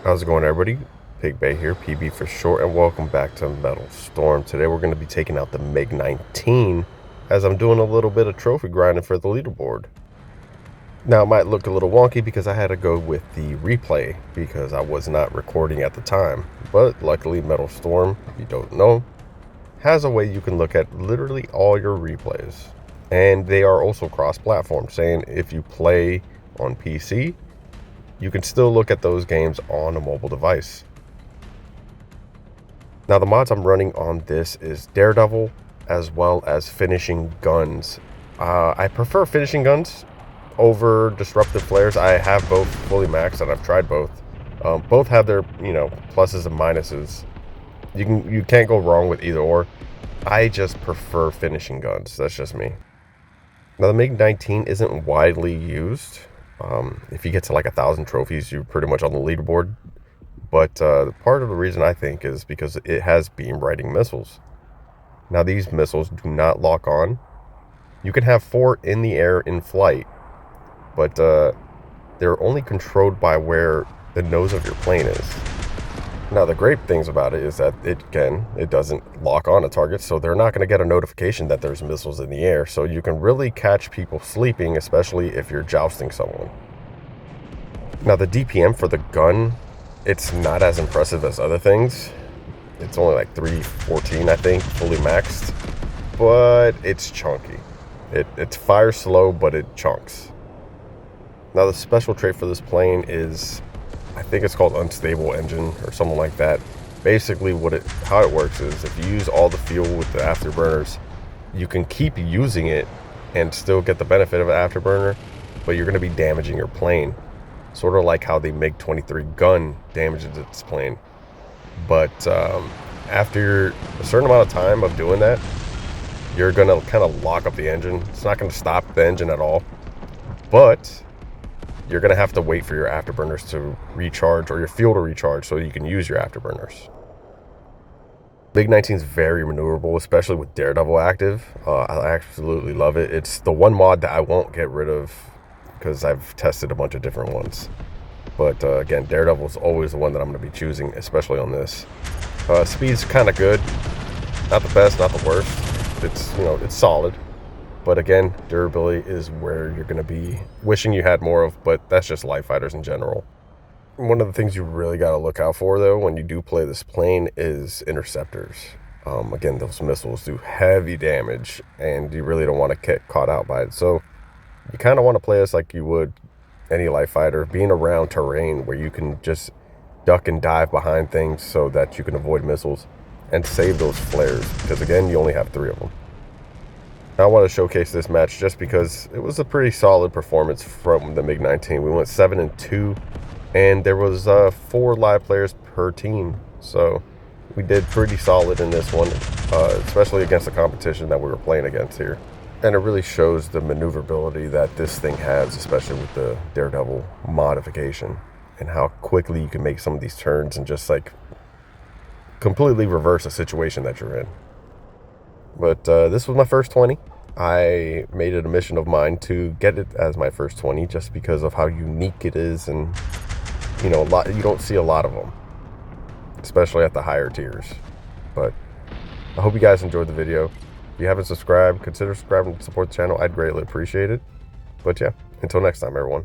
How's it going, everybody? PigBay here, PB for short, and welcome back to Metalstorm. Today we're going to be taking out the MiG-19 as I'm doing a little bit of trophy grinding for the leaderboard. Now it might look a little wonky because I had to go with the replay because I was not recording at the time. But luckily Metalstorm, if you don't know, has a way you can look at literally all your replays. And they are also cross-platform, saying if you play on PC, you can still look at those games on a mobile device. Now the mods I'm running on this is Daredevil as well as Finishing Guns. I prefer Finishing Guns over Disruptive Flares. I have both fully maxed and I've tried both. Both have their, pluses and minuses. You can't go wrong with either or. I just prefer Finishing Guns. That's just me. Now the MiG-19 isn't widely used. If you get to like 1,000 trophies, you're pretty much on the leaderboard. But part of the reason I think is because it has beam riding missiles. Now these missiles do not lock on. You can have 4 in the air in flight, but they're only controlled by where the nose of your plane is. Now the great things about it is that it doesn't lock on a target, so they're not going to get a notification that there's missiles in the air. So you can really catch people sleeping, especially if you're jousting someone. Now the DPM for the gun, it's not as impressive as other things. It's only like 314, I think, fully maxed, but it's chunky. It fires slow, but it chunks. Now the special trait for this plane is, I think it's called unstable engine or something like that. Basically how it works is if you use all the fuel with the afterburners, you can keep using it and still get the benefit of an afterburner, but you're going to be damaging your plane. Sort of like how the MiG-23 gun damages its plane. But after a certain amount of time of doing that, you're going to kind of lock up the engine. It's not going to stop the engine at all, but you're going to have to wait for your afterburners to recharge or your fuel to recharge so you can use your afterburners. MiG-19 is very maneuverable, especially with Daredevil active. I absolutely love it. It's the one mod that I won't get rid of because I've tested a bunch of different ones. But again, Daredevil is always the one that I'm going to be choosing, especially on this. Speed's kind of good. Not the best, not the worst. It's solid. But again, durability is where you're going to be wishing you had more of, but that's just light fighters in general. One of the things you really got to look out for, though, when you do play this plane is interceptors. Again, those missiles do heavy damage, and you really don't want to get caught out by it. So you kind of want to play this like you would any light fighter, being around terrain where you can just duck and dive behind things so that you can avoid missiles and save those flares, because again, you only have 3 of them. I want to showcase this match just because it was a pretty solid performance from the MiG-19. We went 7-2, and there was 4 live players per team. So we did pretty solid in this one, especially against the competition that we were playing against here. And it really shows the maneuverability that this thing has, especially with the Daredevil modification, and how quickly you can make some of these turns and just like completely reverse a situation that you're in. But this was my first 20. I made it a mission of mine to get it as my first 20 just because of how unique it is, and you don't see a lot of them, especially at the higher tiers. But I hope you guys enjoyed the video. If you haven't subscribed, consider subscribing to support the channel. I'd greatly appreciate it. But yeah, until next time, everyone.